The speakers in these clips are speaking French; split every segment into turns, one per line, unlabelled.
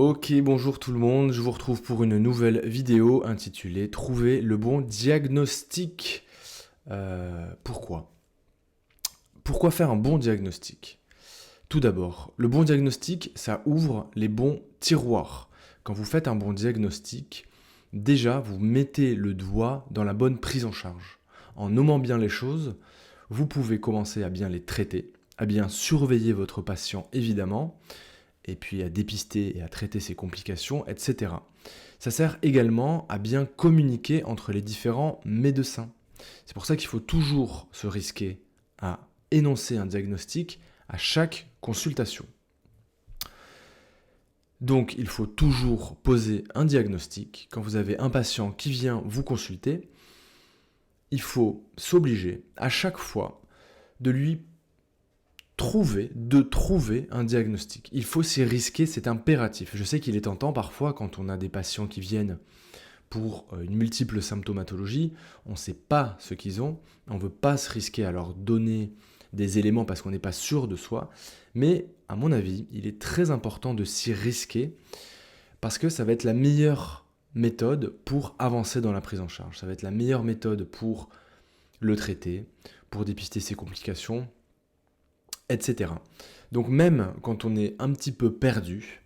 Ok, bonjour tout le monde, je vous retrouve pour une nouvelle vidéo intitulée Trouver le bon diagnostic. Pourquoi? Pourquoi faire un bon diagnostic? Tout d'abord, le bon diagnostic, ça ouvre les bons tiroirs. Quand vous faites un bon diagnostic, déjà, vous mettez le doigt dans la bonne prise en charge. En nommant bien les choses, vous pouvez commencer à bien les traiter, à bien surveiller votre patient évidemment, et puis à dépister et à traiter ses complications, etc. Ça sert également à bien communiquer entre les différents médecins. C'est pour ça qu'il faut toujours se risquer à énoncer un diagnostic à chaque consultation. Donc il faut toujours poser un diagnostic. Quand vous avez un patient qui vient vous consulter, il faut s'obliger à chaque fois de trouver un diagnostic. Il faut s'y risquer, c'est impératif. Je sais qu'il est tentant parfois quand on a des patients qui viennent pour une multiple symptomatologie, on ne sait pas ce qu'ils ont, on ne veut pas se risquer à leur donner des éléments parce qu'on n'est pas sûr de soi, mais à mon avis, il est très important de s'y risquer parce que ça va être la meilleure méthode pour avancer dans la prise en charge. Ça va être la meilleure méthode pour le traiter, pour dépister ses complications, etc. Donc même quand on est un petit peu perdu,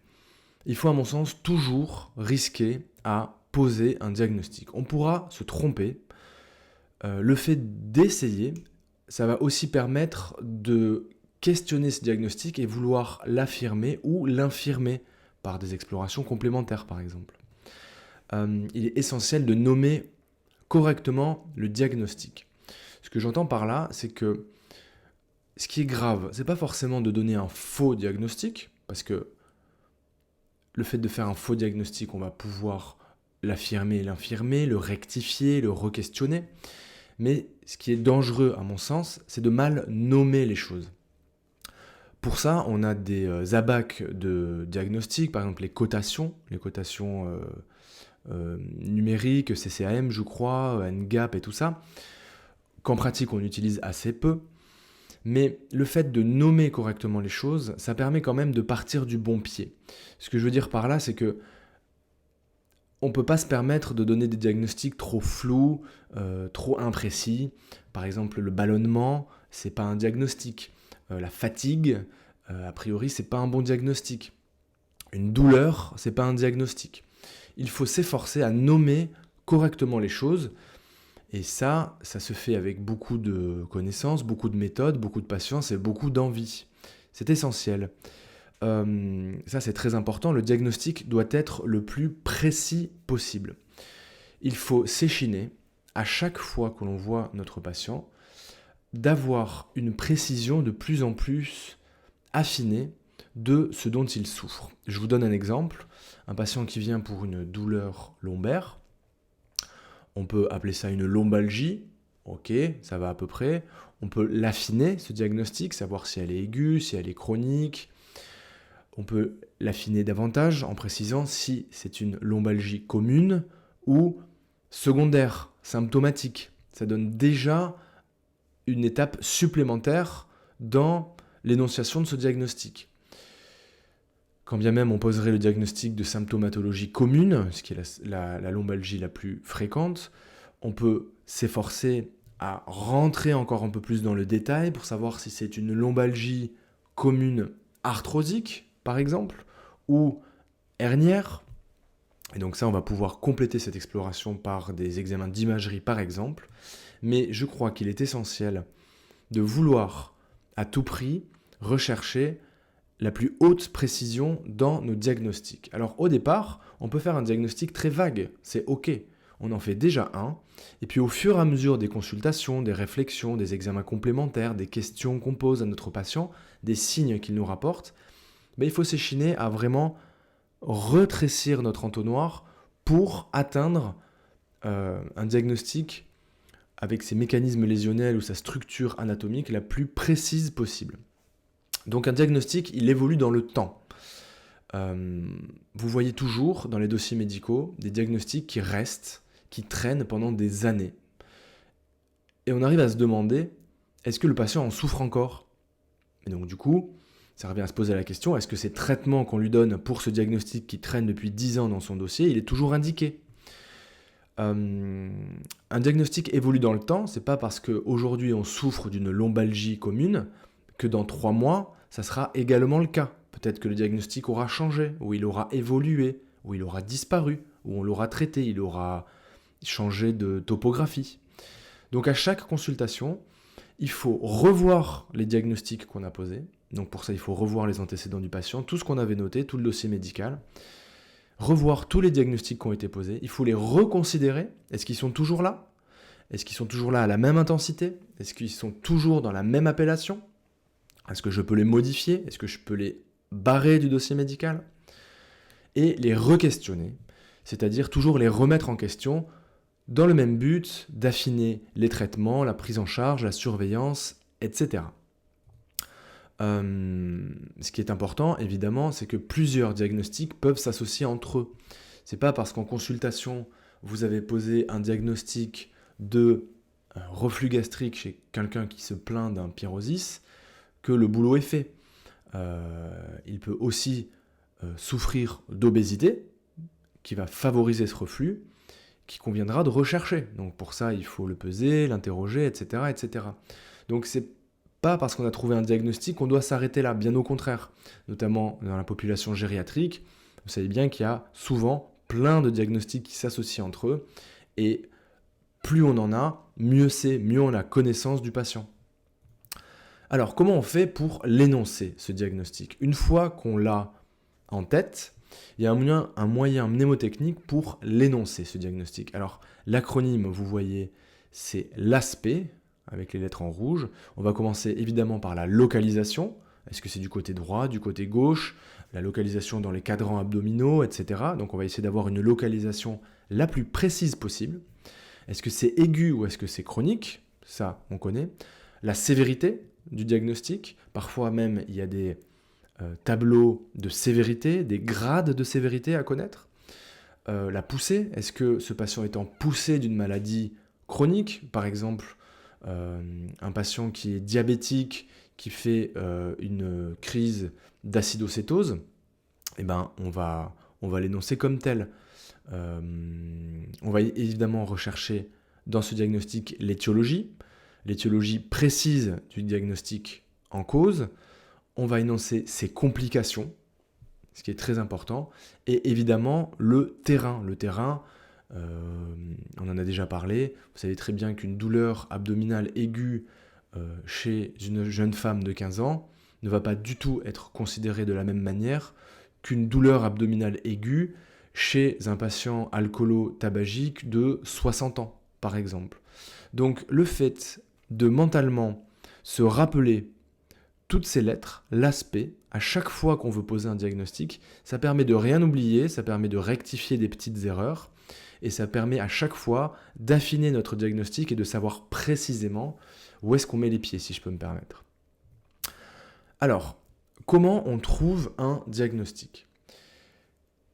il faut à mon sens toujours risquer à poser un diagnostic. On pourra se tromper. Le fait d'essayer, ça va aussi permettre de questionner ce diagnostic et vouloir l'affirmer ou l'infirmer par des explorations complémentaires par exemple. Il est essentiel de nommer correctement le diagnostic. Ce que j'entends par là, c'est que ce qui est grave, c'est pas forcément de donner un faux diagnostic, parce que le fait de faire un faux diagnostic, on va pouvoir l'affirmer et l'infirmer, le rectifier, le re-questionner. Mais ce qui est dangereux, à mon sens, c'est de mal nommer les choses. Pour ça, on a des abacs de diagnostic, par exemple les cotations numériques, CCAM, je crois, NGAP et tout ça, qu'en pratique on utilise assez peu. Mais le fait de nommer correctement les choses, ça permet quand même de partir du bon pied. Ce que je veux dire par là, c'est que on ne peut pas se permettre de donner des diagnostics trop flous, trop imprécis. Par exemple, le ballonnement, c'est pas un diagnostic. La fatigue, a priori, c'est pas un bon diagnostic. Une douleur, c'est pas un diagnostic. Il faut s'efforcer à nommer correctement les choses. Et ça se fait avec beaucoup de connaissances, beaucoup de méthodes, beaucoup de patience et beaucoup d'envie. C'est essentiel. Ça, c'est très important. Le diagnostic doit être le plus précis possible. Il faut s'échiner, à chaque fois que l'on voit notre patient, d'avoir une précision de plus en plus affinée de ce dont il souffre. Je vous donne un exemple. Un patient qui vient pour une douleur lombaire, on peut appeler ça une lombalgie, ok, ça va à peu près. On peut l'affiner, ce diagnostic, savoir si elle est aiguë, si elle est chronique. On peut l'affiner davantage en précisant si c'est une lombalgie commune ou secondaire, symptomatique. Ça donne déjà une étape supplémentaire dans l'énonciation de ce diagnostic. Quand bien même on poserait le diagnostic de symptomatologie commune, ce qui est la lombalgie la plus fréquente, on peut s'efforcer à rentrer encore un peu plus dans le détail pour savoir si c'est une lombalgie commune arthrosique, par exemple, ou hernière. Et donc ça, on va pouvoir compléter cette exploration par des examens d'imagerie, par exemple. Mais je crois qu'il est essentiel de vouloir, à tout prix, rechercher la plus haute précision dans nos diagnostics. Alors au départ, on peut faire un diagnostic très vague, c'est ok, on en fait déjà un, et puis au fur et à mesure des consultations, des réflexions, des examens complémentaires, des questions qu'on pose à notre patient, des signes qu'il nous rapporte, il faut s'échiner à vraiment retrécir notre entonnoir pour atteindre un diagnostic avec ses mécanismes lésionnels ou sa structure anatomique la plus précise possible. Donc un diagnostic, il évolue dans le temps. Vous voyez toujours dans les dossiers médicaux des diagnostics qui restent, qui traînent pendant des années. Et on arrive à se demander, est-ce que le patient en souffre encore? Et donc du coup, Ça revient à se poser la question, est-ce que ces traitements qu'on lui donne pour ce diagnostic qui traîne depuis 10 ans dans son dossier, il est toujours indiqué? Un diagnostic évolue dans le temps, c'est pas parce qu'aujourd'hui on souffre d'une lombalgie commune que dans 3 mois, ça sera également le cas. Peut-être que le diagnostic aura changé, ou il aura évolué, ou il aura disparu, ou on l'aura traité, il aura changé de topographie. Donc à chaque consultation, il faut revoir les diagnostics qu'on a posés. Donc pour ça, il faut revoir les antécédents du patient, tout ce qu'on avait noté, tout le dossier médical, revoir tous les diagnostics qui ont été posés. Il faut les reconsidérer. Est-ce qu'ils sont toujours là? Est-ce qu'ils sont toujours là à la même intensité? Est-ce qu'ils sont toujours dans la même appellation? Est-ce que je peux les modifier? Est-ce que je peux les barrer du dossier médical? Et les re-questionner, c'est-à-dire toujours les remettre en question dans le même but d'affiner les traitements, la prise en charge, la surveillance, etc. Ce qui est important, évidemment, c'est que plusieurs diagnostics peuvent s'associer entre eux. C'est pas parce qu'en consultation, vous avez posé un diagnostic de reflux gastrique chez quelqu'un qui se plaint d'un pyrosis que le boulot est fait. Il peut aussi souffrir d'obésité, qui va favoriser ce reflux, qui conviendra de rechercher. Donc pour ça, il faut le peser, l'interroger, etc., etc. Donc c'est pas parce qu'on a trouvé un diagnostic qu'on doit s'arrêter là, bien au contraire. Notamment dans la population gériatrique, vous savez bien qu'il y a souvent plein de diagnostics qui s'associent entre eux, et plus on en a, mieux c'est, mieux on a connaissance du patient. Alors comment on fait pour l'énoncer, ce diagnostic? Une fois qu'on l'a en tête, il y a un moyen mnémotechnique pour l'énoncer, ce diagnostic. Alors l'acronyme, vous voyez, c'est l'ASPE, avec les lettres en rouge. On va commencer évidemment par la localisation. Est-ce que c'est du côté droit, du côté gauche? La localisation dans les cadrans abdominaux, etc. Donc on va essayer d'avoir une localisation la plus précise possible. Est-ce que c'est aigu ou est-ce que c'est chronique? Ça, on connaît. La sévérité du diagnostic. Parfois même, il y a des tableaux de sévérité, des grades de sévérité à connaître. La poussée. Est-ce que ce patient est en poussée d'une maladie chronique? Par exemple, un patient qui est diabétique, qui fait une crise d'acidocétose, eh ben, on va l'énoncer comme tel. On va évidemment rechercher dans ce diagnostic l'étiologie précise du diagnostic en cause. On va énoncer ses complications, ce qui est très important, et évidemment le terrain. Le terrain, on en a déjà parlé, vous savez très bien qu'une douleur abdominale aiguë chez une jeune femme de 15 ans ne va pas du tout être considérée de la même manière qu'une douleur abdominale aiguë chez un patient alcoolo-tabagique de 60 ans, par exemple. Donc le fait de mentalement se rappeler toutes ces lettres, l'aspect, à chaque fois qu'on veut poser un diagnostic, ça permet de rien oublier, ça permet de rectifier des petites erreurs, et ça permet à chaque fois d'affiner notre diagnostic et de savoir précisément où est-ce qu'on met les pieds, si je peux me permettre. Alors, comment on trouve un diagnostic?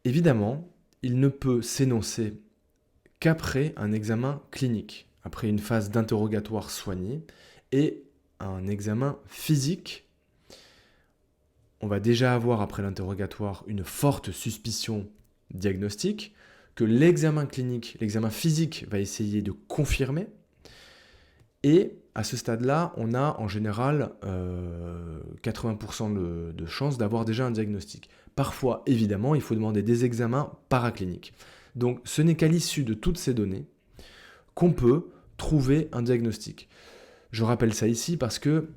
Évidemment, il ne peut s'énoncer qu'après un examen clinique, après une phase d'interrogatoire soigné et un examen physique. On va déjà avoir après l'interrogatoire une forte suspicion diagnostique que l'examen clinique, l'examen physique va essayer de confirmer. Et à ce stade-là, on a en général 80% de chances d'avoir déjà un diagnostic. Parfois, évidemment, il faut demander des examens paracliniques. Donc, ce n'est qu'à l'issue de toutes ces données qu'on peut trouver un diagnostic. Je rappelle ça ici parce que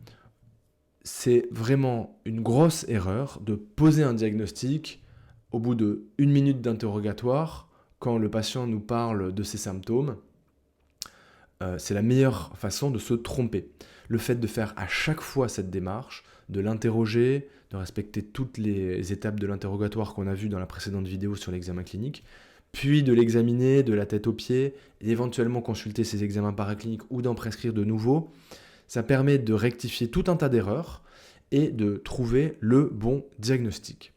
c'est vraiment une grosse erreur de poser un diagnostic au bout de 1 minute d'interrogatoire quand le patient nous parle de ses symptômes. C'est la meilleure façon de se tromper. Le fait de faire à chaque fois cette démarche, de l'interroger, de respecter toutes les étapes de l'interrogatoire qu'on a vues dans la précédente vidéo sur l'examen clinique, puis de l'examiner de la tête aux pieds, et éventuellement consulter ces examens paracliniques ou d'en prescrire de nouveaux, ça permet de rectifier tout un tas d'erreurs et de trouver le bon diagnostic.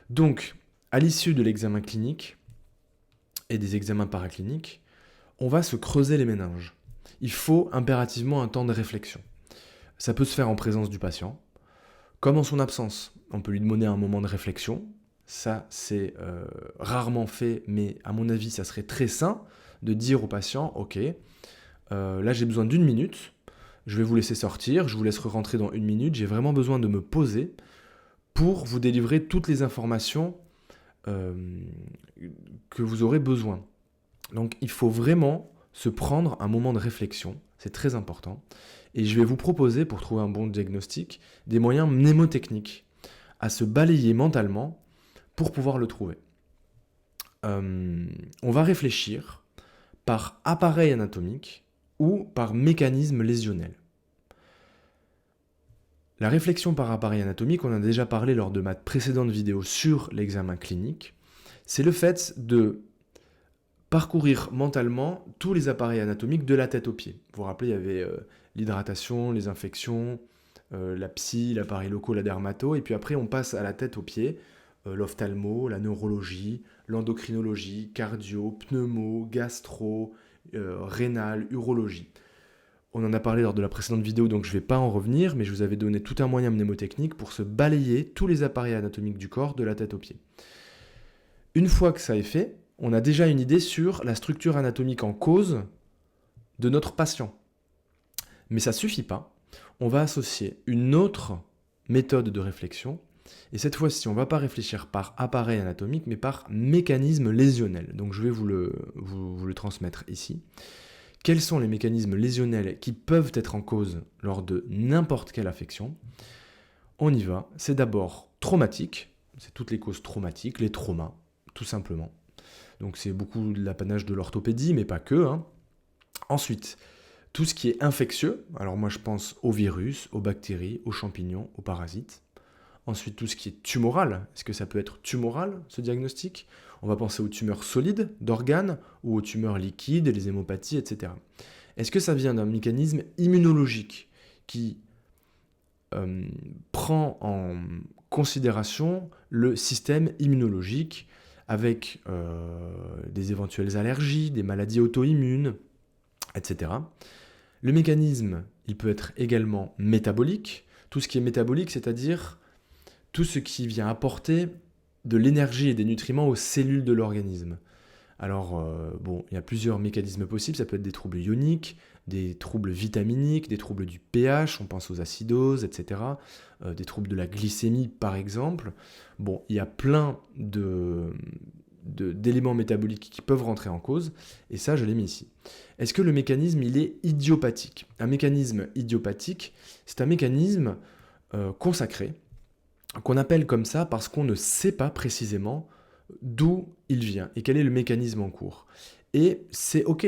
Donc, à l'issue de l'examen clinique et des examens paracliniques, on va se creuser les méninges. Il faut impérativement un temps de réflexion. Ça peut se faire en présence du patient, Comme en son absence, on peut lui demander un moment de réflexion. Ça, c'est rarement fait, mais à mon avis, ça serait très sain de dire au patient, ok, là j'ai besoin d'une minute, je vais vous laisser sortir, je vous laisserai rentrer dans une minute, j'ai vraiment besoin de me poser pour vous délivrer toutes les informations euh, que vous aurez besoin. Donc il faut vraiment se prendre un moment de réflexion, c'est très important. Et je vais vous proposer, pour trouver un bon diagnostic, des moyens mnémotechniques à se balayer mentalement pour pouvoir le trouver. On va réfléchir par appareil anatomique ou par mécanisme lésionnel. La réflexion par appareil anatomique, on en a déjà parlé lors de ma précédente vidéo sur l'examen clinique, c'est le fait de parcourir mentalement tous les appareils anatomiques de la tête aux pieds. Vous vous rappelez, il y avait l'hydratation, les infections, la psy, l'appareil loco, la dermato, et puis après on passe à la tête aux pieds, l'ophtalmo, la neurologie, l'endocrinologie, cardio, pneumo, gastro, rénal, urologie. On en a parlé lors de la précédente vidéo, donc je ne vais pas en revenir, mais je vous avais donné tout un moyen mnémotechnique pour se balayer tous les appareils anatomiques du corps de la tête aux pieds. Une fois que ça est fait, on a déjà une idée sur la structure anatomique en cause de notre patient. Mais ça ne suffit pas. On va associer une autre méthode de réflexion. Et cette fois-ci, on ne va pas réfléchir par appareil anatomique, mais par mécanisme lésionnel. Donc je vais vous le transmettre ici. Quels sont les mécanismes lésionnels qui peuvent être en cause lors de n'importe quelle affection? On y va. C'est d'abord traumatique. C'est toutes les causes traumatiques, les traumas, tout simplement. Donc c'est beaucoup l'apanage de l'orthopédie, mais pas que. Ensuite, tout ce qui est infectieux. Alors moi je pense aux virus, aux bactéries, aux champignons, aux parasites. Ensuite, tout ce qui est tumoral. Est-ce que ça peut être tumoral, ce diagnostic? On va penser aux tumeurs solides d'organes ou aux tumeurs liquides, les hémopathies, etc. Est-ce que ça vient d'un mécanisme immunologique qui prend en considération le système immunologique avec des éventuelles allergies, des maladies auto-immunes, etc. Le mécanisme, il peut être également métabolique. Tout ce qui est métabolique, c'est-à-dire tout ce qui vient apporter de l'énergie et des nutriments aux cellules de l'organisme. Alors, il y a plusieurs mécanismes possibles. Ça peut être des troubles ioniques, des troubles vitaminiques, des troubles du pH, on pense aux acidoses, etc. Des troubles de la glycémie, par exemple. Bon, il y a plein d'éléments métaboliques qui peuvent rentrer en cause, et ça, je l'ai mis ici. Est-ce que le mécanisme, il est idiopathique? Un mécanisme idiopathique, c'est un mécanisme consacré, qu'on appelle comme ça parce qu'on ne sait pas précisément d'où il vient et quel est le mécanisme en cours. Et c'est OK.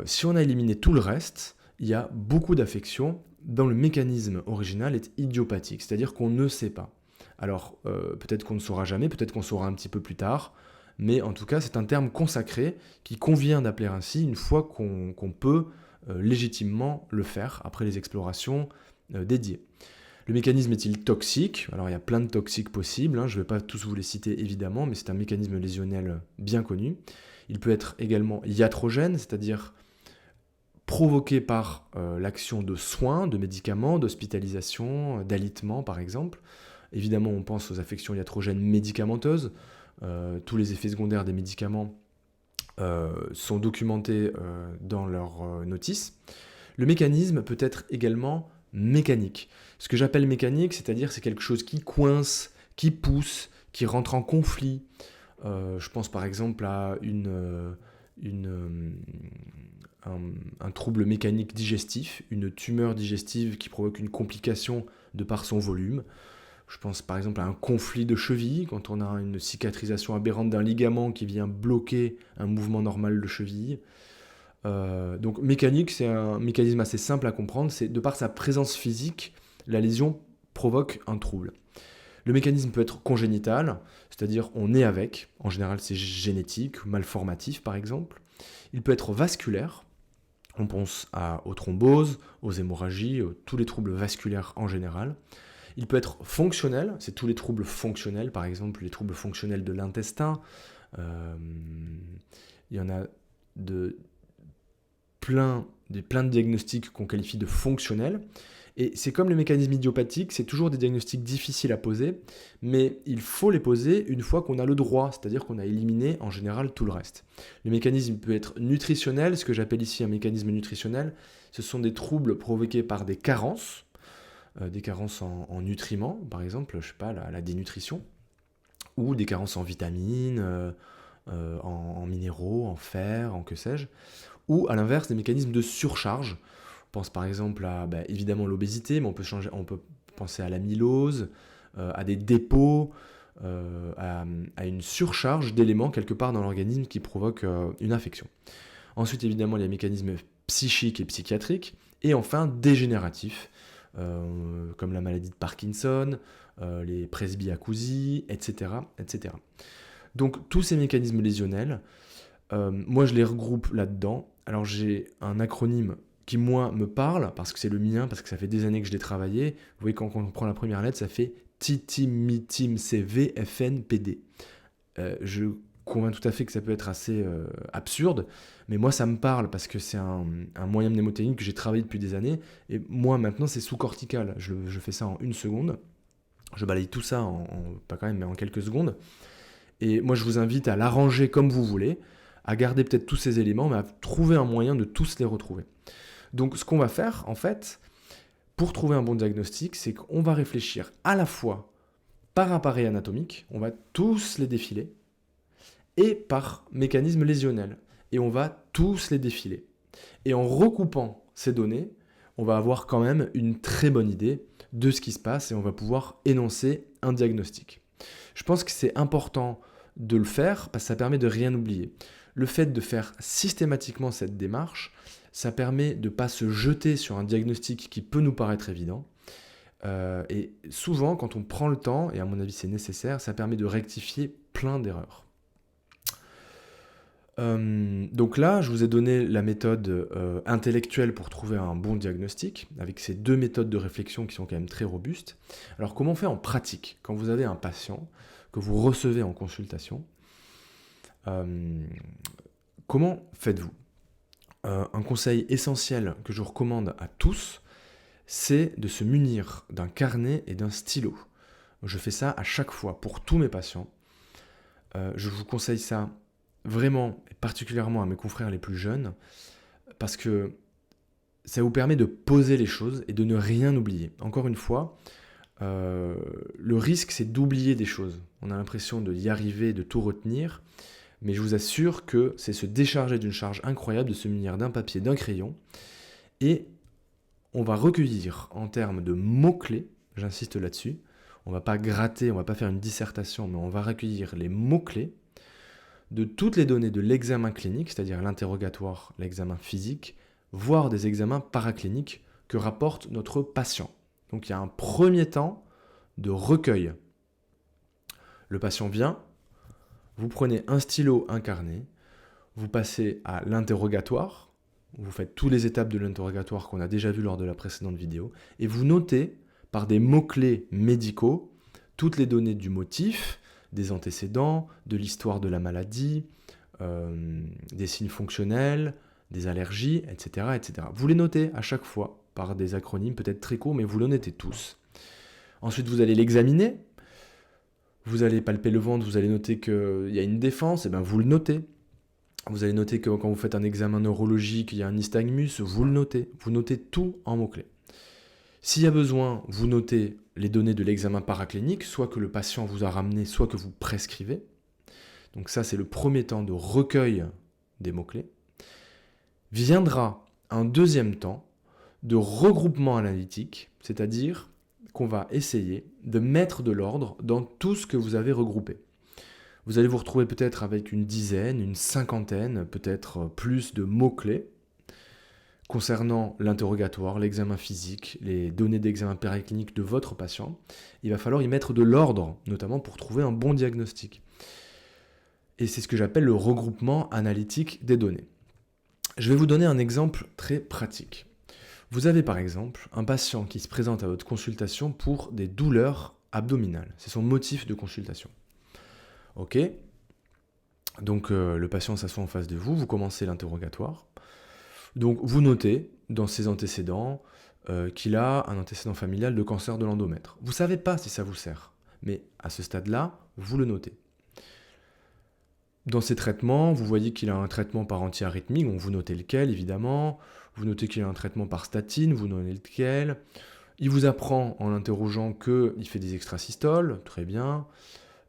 Si on a éliminé tout le reste, il y a beaucoup d'affections dont le mécanisme original est idiopathique, c'est-à-dire qu'on ne sait pas. Alors, peut-être qu'on ne saura jamais, peut-être qu'on saura un petit peu plus tard, mais en tout cas, c'est un terme consacré qui convient d'appeler ainsi une fois qu'on peut légitimement le faire après les explorations dédiées. Le mécanisme est-il toxique? Alors il y a plein de toxiques possibles, je ne vais pas tous vous les citer évidemment, mais c'est un mécanisme lésionnel bien connu. Il peut être également iatrogène, c'est-à-dire provoqué par l'action de soins, de médicaments, d'hospitalisation, d'alitement par exemple. Évidemment, on pense aux affections iatrogènes médicamenteuses. Tous les effets secondaires des médicaments sont documentés dans leur notice. Le mécanisme peut être également mécanique. Ce que j'appelle mécanique, c'est-à-dire c'est quelque chose qui coince, qui pousse, qui rentre en conflit. Je pense par exemple à un trouble mécanique digestif, une tumeur digestive qui provoque une complication de par son volume. Je pense par exemple à un conflit de cheville, quand on a une cicatrisation aberrante d'un ligament qui vient bloquer un mouvement normal de cheville. Donc mécanique, c'est un mécanisme assez simple à comprendre, c'est de par sa présence physique, la lésion provoque un trouble. Le mécanisme peut être congénital, c'est-à-dire on est avec, en général c'est génétique, malformatif par exemple. Il peut être vasculaire, on pense aux thromboses, aux hémorragies, tous les troubles vasculaires en général. Il peut être fonctionnel, c'est tous les troubles fonctionnels, par exemple les troubles fonctionnels de l'intestin. Il y en a de plein de diagnostics qu'on qualifie de fonctionnels. Et c'est comme le mécanisme idiopathique, c'est toujours des diagnostics difficiles à poser, mais il faut les poser une fois qu'on a le droit, c'est-à-dire qu'on a éliminé en général tout le reste. Le mécanisme peut être nutritionnel, ce que j'appelle ici un mécanisme nutritionnel, ce sont des troubles provoqués par des carences en nutriments, par exemple, je sais pas, la dénutrition, ou des carences en vitamines, en minéraux, en fer, en que sais-je, ou à l'inverse des mécanismes de surcharge. On pense par exemple à évidemment l'obésité, mais on peut penser à l'amylose, à des dépôts, à une surcharge d'éléments quelque part dans l'organisme qui provoque une infection. Ensuite, évidemment, il y a les mécanismes psychiques et psychiatriques, et enfin dégénératifs, comme la maladie de Parkinson, les presbyacousies, etc., etc. Donc tous ces mécanismes lésionnels, moi je les regroupe là-dedans. Alors j'ai un acronyme qui moi me parle, parce que c'est le mien, parce que ça fait des années que je l'ai travaillé. Vous voyez, quand on prend la première lettre, ça fait TITIM-MITIM-CV-FN-PD. Je convainc tout à fait que ça peut être assez absurde, mais moi ça me parle parce que c'est un moyen mnémotechnique que j'ai travaillé depuis des années, et moi maintenant c'est sous-cortical, je fais ça en 1 seconde, je balaye tout ça pas quand même, mais en quelques secondes, et moi je vous invite à l'arranger comme vous voulez, à garder peut-être tous ces éléments, mais à trouver un moyen de tous les retrouver. Donc ce qu'on va faire en fait, pour trouver un bon diagnostic, c'est qu'on va réfléchir à la fois par appareil anatomique, on va tous les défiler, et par mécanisme lésionnel. Et on va tous les défiler. Et en recoupant ces données, on va avoir quand même une très bonne idée de ce qui se passe et on va pouvoir énoncer un diagnostic. Je pense que c'est important de le faire parce que ça permet de rien oublier. Le fait de faire systématiquement cette démarche, ça permet de ne pas se jeter sur un diagnostic qui peut nous paraître évident. Et souvent, quand on prend le temps, et à mon avis c'est nécessaire, ça permet de rectifier plein d'erreurs. Donc là, je vous ai donné la méthode intellectuelle pour trouver un bon diagnostic, avec ces 2 méthodes de réflexion qui sont quand même très robustes. Alors comment on fait en pratique quand vous avez un patient que vous recevez en consultation? Comment faites-vous? Un conseil essentiel que je recommande à tous, c'est de se munir d'un carnet et d'un stylo. Je fais ça à chaque fois pour tous mes patients. Je vous conseille ça vraiment, et particulièrement à mes confrères les plus jeunes, parce que ça vous permet de poser les choses et de ne rien oublier. Encore une fois, le risque, c'est d'oublier des choses. On a l'impression d'y arriver, de tout retenir, mais je vous assure que c'est se décharger d'une charge incroyable, de se munir d'un papier, d'un crayon, et on va recueillir en termes de mots-clés, j'insiste là-dessus, on va pas gratter, on va pas faire une dissertation, mais on va recueillir les mots-clés de toutes les données de l'examen clinique, c'est-à-dire l'interrogatoire, l'examen physique, voire des examens paracliniques que rapporte notre patient. Donc il y a un premier temps de recueil. Le patient vient, vous prenez un stylo, un carnet, vous passez à l'interrogatoire, vous faites toutes les étapes de l'interrogatoire qu'on a déjà vues lors de la précédente vidéo, et vous notez par des mots-clés médicaux toutes les données du motif, des antécédents, de l'histoire de la maladie, des signes fonctionnels, des allergies, etc., etc. Vous les notez à chaque fois par des acronymes peut-être très courts, mais vous les notez tous. Ensuite, vous allez l'examiner. Vous allez palper le ventre, vous allez noter qu'il y a une défense, et bien vous le notez. Vous allez noter que quand vous faites un examen neurologique, il y a un nystagmus, vous le notez. Vous notez tout en mots-clés. S'il y a besoin, vous notez les données de l'examen paraclinique, soit que le patient vous a ramené, soit que vous prescrivez. Donc ça, c'est le premier temps de recueil des mots-clés. Viendra un deuxième temps de regroupement analytique, c'est-à-dire qu'on va essayer de mettre de l'ordre dans tout ce que vous avez regroupé. Vous allez vous retrouver peut-être avec une dizaine, une cinquantaine, peut-être plus de mots-clés concernant l'interrogatoire, l'examen physique, les données d'examen paraclinique de votre patient. Il va falloir y mettre de l'ordre, notamment pour trouver un bon diagnostic. Et c'est ce que j'appelle le regroupement analytique des données. Je vais vous donner un exemple très pratique. Vous avez par exemple un patient qui se présente à votre consultation pour des douleurs abdominales. C'est son motif de consultation. Ok, donc le patient s'assoit en face de vous, vous commencez l'interrogatoire. Donc vous notez dans ses antécédents qu'il a un antécédent familial de cancer de l'endomètre. Vous ne savez pas si ça vous sert, mais à ce stade-là, vous le notez. Dans ses traitements, vous voyez qu'il a un traitement par antiarythmique, donc vous notez lequel évidemment, vous notez qu'il a un traitement par statine, vous notez lequel. Il vous apprend en l'interrogeant qu'il fait des extrasystoles, très bien.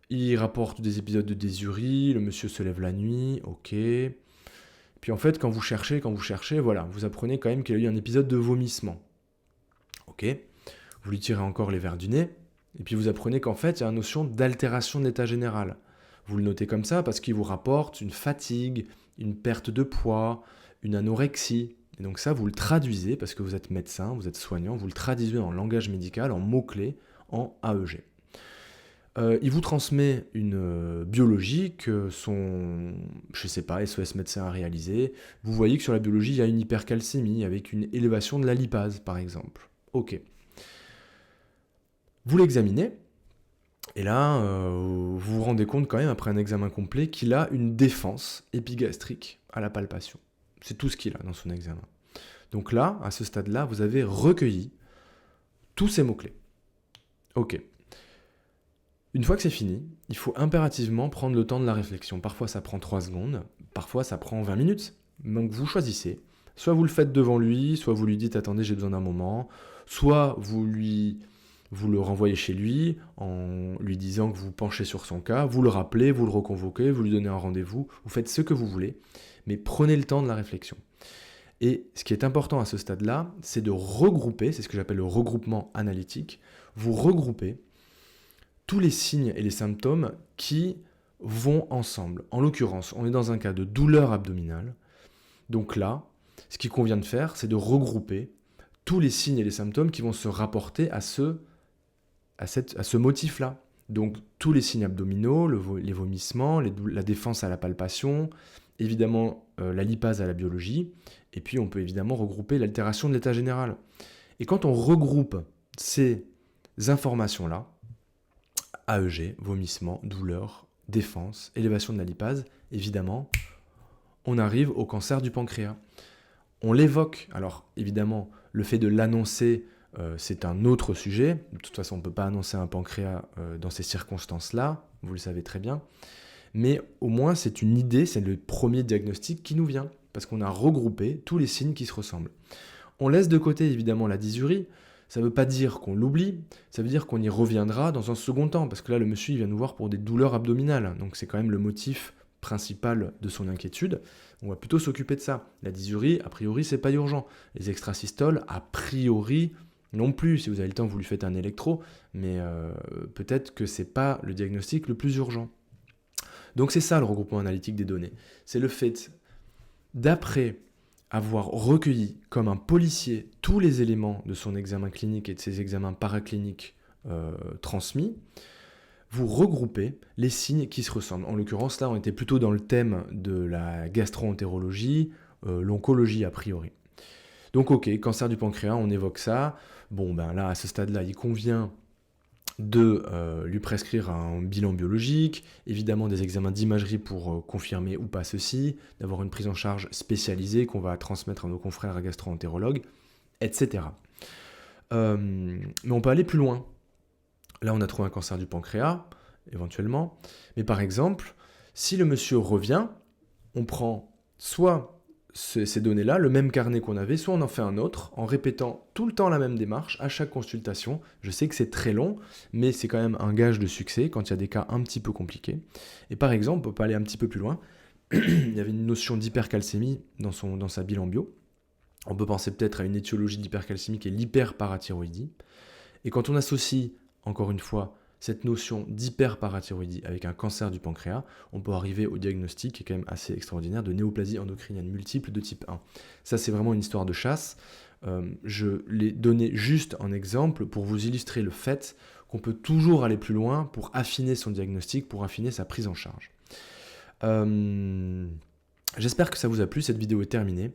Il rapporte des épisodes de désurie, le monsieur se lève la nuit, ok. Puis en fait, quand vous cherchez, voilà, vous apprenez quand même qu'il a eu un épisode de vomissement. Ok. Vous lui tirez encore les verres du nez, et puis vous apprenez qu'en fait, il y a une notion d'altération de l'état général. Vous le notez comme ça parce qu'il vous rapporte une fatigue, une perte de poids, une anorexie. Et donc ça, vous le traduisez, parce que vous êtes médecin, vous êtes soignant, vous le traduisez en langage médical, en mots-clés, en AEG. Il vous transmet une biologie que son, je sais pas, SOS médecin a réalisé. Vous voyez que sur la biologie, il y a une hypercalcémie avec une élévation de la lipase, par exemple. Ok. Vous l'examinez, et là, vous vous rendez compte quand même, après un examen complet, qu'il a une défense épigastrique à la palpation. C'est tout ce qu'il a dans son examen. Donc là, à ce stade-là, vous avez recueilli tous ces mots-clés. Ok. Une fois que c'est fini, il faut impérativement prendre le temps de la réflexion. Parfois, ça prend 3 secondes, parfois, ça prend 20 minutes. Donc vous choisissez. Soit vous le faites devant lui, soit vous lui dites « Attendez, j'ai besoin d'un moment », soit vous le renvoyez chez lui en lui disant que vous penchez sur son cas, vous le rappelez, vous le reconvoquez, vous lui donnez un rendez-vous, vous faites ce que vous voulez, mais prenez le temps de la réflexion. Et ce qui est important à ce stade-là, c'est de regrouper, c'est ce que j'appelle le regroupement analytique, vous regroupez tous les signes et les symptômes qui vont ensemble. En l'occurrence, on est dans un cas de douleur abdominale, donc là, ce qu'il convient de faire, c'est de regrouper tous les signes et les symptômes qui vont se rapporter à ce motif-là. Donc tous les signes abdominaux, les vomissements, la défense à la palpation, évidemment la lipase à la biologie, et puis on peut évidemment regrouper l'altération de l'état général. Et quand on regroupe ces informations-là, AEG, vomissement, douleur, défense, élévation de la lipase, évidemment, on arrive au cancer du pancréas. On l'évoque, alors évidemment, le fait de l'annoncer, c'est un autre sujet. De toute façon, on ne peut pas annoncer un pancréas dans ces circonstances-là, vous le savez très bien. Mais au moins, c'est une idée, c'est le premier diagnostic qui nous vient, parce qu'on a regroupé tous les signes qui se ressemblent. On laisse de côté évidemment la dysurie. Ça ne veut pas dire qu'on l'oublie, ça veut dire qu'on y reviendra dans un second temps, parce que là, le monsieur, il vient nous voir pour des douleurs abdominales, donc c'est quand même le motif principal de son inquiétude. On va plutôt s'occuper de ça. La dysurie, a priori, c'est pas urgent. Les extrasystoles, a priori, non plus. Si vous avez le temps, vous lui faites un électro, mais peut-être que c'est pas le diagnostic le plus urgent. Donc c'est ça le regroupement analytique des données. C'est le fait, d'après avoir recueilli comme un policier tous les éléments de son examen clinique et de ses examens paracliniques transmis, vous regroupez les signes qui se ressemblent. En l'occurrence, là, on était plutôt dans le thème de la gastro-entérologie, l'oncologie a priori. Donc ok, cancer du pancréas, on évoque ça. Bon, ben là, à ce stade-là, il convient de lui prescrire un bilan biologique, évidemment des examens d'imagerie pour confirmer ou pas ceci, d'avoir une prise en charge spécialisée qu'on va transmettre à nos confrères gastro-entérologues, etc. Mais on peut aller plus loin. Là, on a trouvé un cancer du pancréas, éventuellement. Mais par exemple, si le monsieur revient, on prend soit ces données-là, le même carnet qu'on avait, soit on en fait un autre, en répétant tout le temps la même démarche à chaque consultation. Je sais que c'est très long, mais c'est quand même un gage de succès quand il y a des cas un petit peu compliqués. Et par exemple, on peut aller un petit peu plus loin. Il y avait une notion d'hypercalcémie dans sa bilan bio. On peut penser peut-être à une étiologie d'hypercalcémie qui est l'hyperparathyroïdie. Et quand on associe, encore une fois, cette notion d'hyperparathyroïdie avec un cancer du pancréas, on peut arriver au diagnostic qui est quand même assez extraordinaire de néoplasie endocrinienne multiple de type 1. Ça, c'est vraiment une histoire de chasse. Je l'ai donné juste en exemple pour vous illustrer le fait qu'on peut toujours aller plus loin pour affiner son diagnostic, pour affiner sa prise en charge. J'espère que ça vous a plu, cette vidéo est terminée.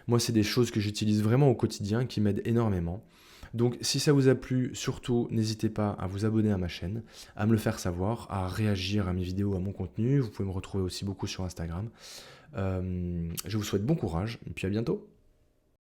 Moi, c'est des choses que j'utilise vraiment au quotidien, qui m'aident énormément. Donc si ça vous a plu, surtout n'hésitez pas à vous abonner à ma chaîne, à me le faire savoir, à réagir à mes vidéos, à mon contenu. Vous pouvez me retrouver aussi beaucoup sur Instagram. Je vous souhaite bon courage et puis à bientôt.